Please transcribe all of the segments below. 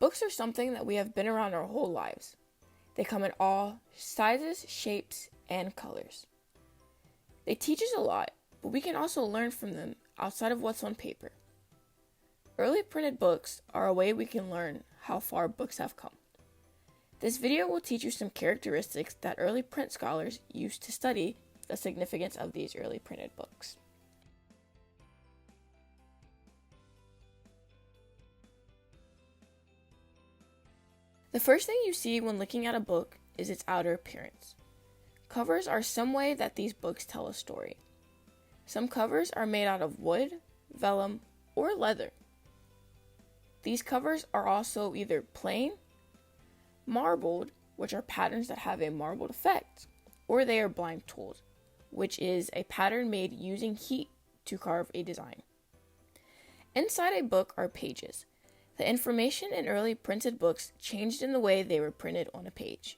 Books are something that we have been around our whole lives. They come in all sizes, shapes, and colors. They teach us a lot, but we can also learn from them outside of what's on paper. Early printed books are a way we can learn how far books have come. This video will teach you some characteristics that early print scholars used to study the significance of these early printed books. The first thing you see when looking at a book is its outer appearance. Covers are some way that these books tell a story. Some covers are made out of wood, vellum, or leather. These covers are also either plain, marbled, which are patterns that have a marbled effect, or they are blind tooled, which is a pattern made using heat to carve a design. Inside a book are pages. The information in early printed books changed in the way they were printed on a page.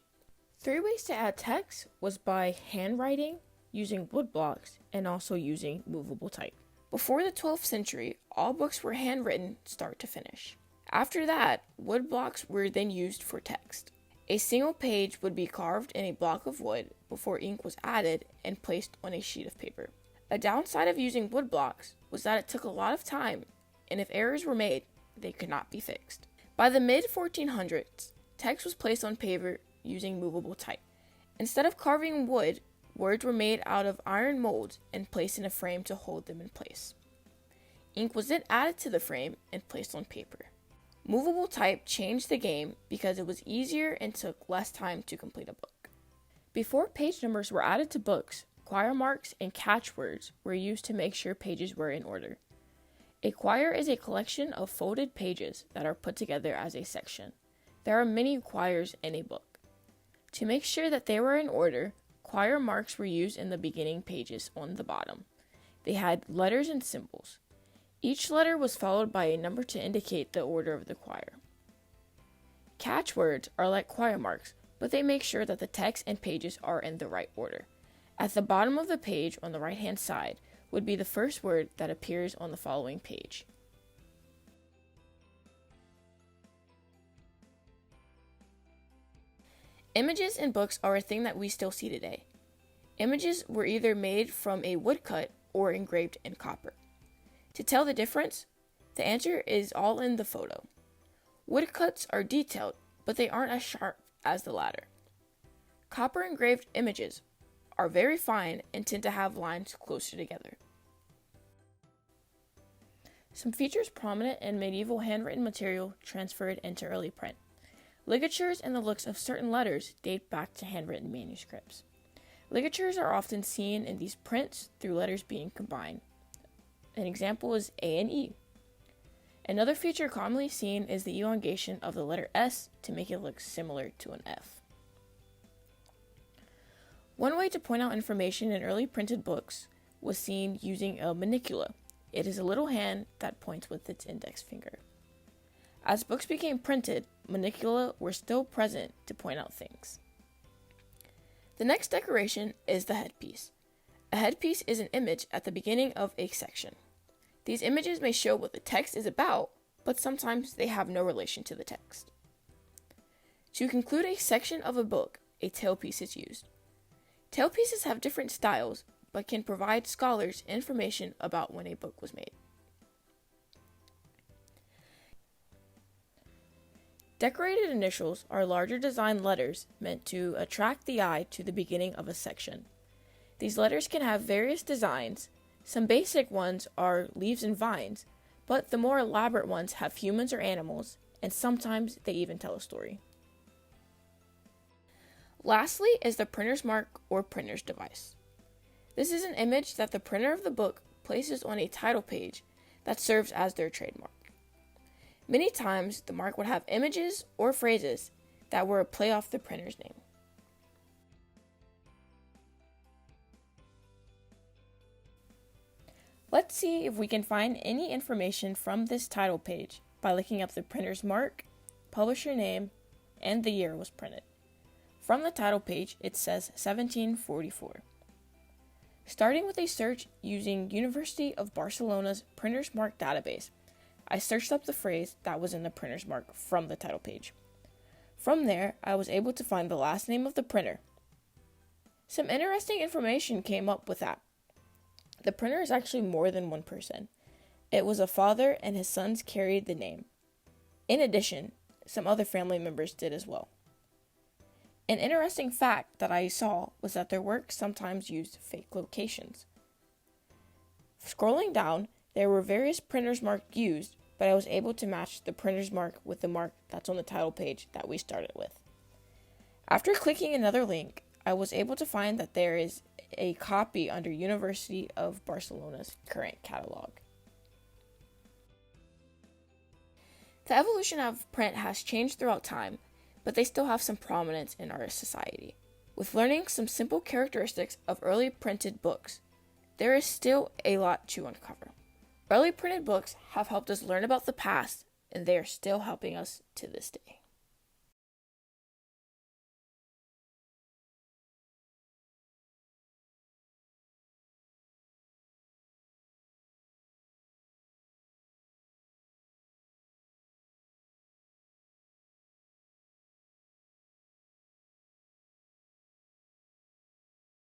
3 ways to add text was by handwriting, using wood blocks, and also using movable type. Before the 12th century, all books were handwritten start to finish. After that, wood blocks were then used for text. A single page would be carved in a block of wood before ink was added and placed on a sheet of paper. A downside of using wood blocks was that it took a lot of time, and if errors were made, they could not be fixed. By the mid-1400s, text was placed on paper using movable type. Instead of carving wood, words were made out of iron molds and placed in a frame to hold them in place. Ink was then added to the frame and placed on paper. Movable type changed the game because it was easier and took less time to complete a book. Before page numbers were added to books, quire marks and catchwords were used to make sure pages were in order. A quire is a collection of folded pages that are put together as a section. There are many quires in a book. To make sure that they were in order, quire marks were used in the beginning pages on the bottom. They had letters and symbols. Each letter was followed by a number to indicate the order of the quire. Catchwords are like quire marks, but they make sure that the text and pages are in the right order. At the bottom of the page on the right-hand side would be the first word that appears on the following page. Images in books are a thing that we still see today. Images were either made from a woodcut or engraved in copper. To tell the difference, the answer is all in the photo. Woodcuts are detailed, but they aren't as sharp as the latter. Copper engraved images are very fine and tend to have lines closer together. Some features prominent in medieval handwritten material transferred into early print. Ligatures and the looks of certain letters date back to handwritten manuscripts. Ligatures are often seen in these prints through letters being combined. An example is A and E. Another feature commonly seen is the elongation of the letter S to make it look similar to an F. One way to point out information in early printed books was seen using a manicula. It is a little hand that points with its index finger. As books became printed, manicula were still present to point out things. The next decoration is the headpiece. A headpiece is an image at the beginning of a section. These images may show what the text is about, but sometimes they have no relation to the text. To conclude a section of a book, a tailpiece is used. Tailpieces have different styles, but can provide scholars information about when a book was made. Decorated initials are larger design letters meant to attract the eye to the beginning of a section. These letters can have various designs. Some basic ones are leaves and vines, but the more elaborate ones have humans or animals, and sometimes they even tell a story. Lastly is the printer's mark or printer's device. This is an image that the printer of the book places on a title page that serves as their trademark. Many times, the mark would have images or phrases that were a play off the printer's name. Let's see if we can find any information from this title page by looking up the printer's mark, publisher name, and the year it was printed. From the title page, it says 1744. Starting with a search using University of Barcelona's Printer's Mark database, I searched up the phrase that was in the printer's mark from the title page. From there, I was able to find the last name of the printer. Some interesting information came up with that. The printer is actually more than one person. It was a father and his sons carried the name. In addition, some other family members did as well. An interesting fact that I saw was that their work sometimes used fake locations. Scrolling down, there were various printers marked used, but I was able to match the printer's mark with the mark that's on the title page that we started with. After clicking another link, I was able to find that there is a copy under University of Barcelona's current catalog. The evolution of print has changed throughout time, but they still have some prominence in our society. With learning some simple characteristics of early printed books, there is still a lot to uncover. Early printed books have helped us learn about the past, and they are still helping us to this day.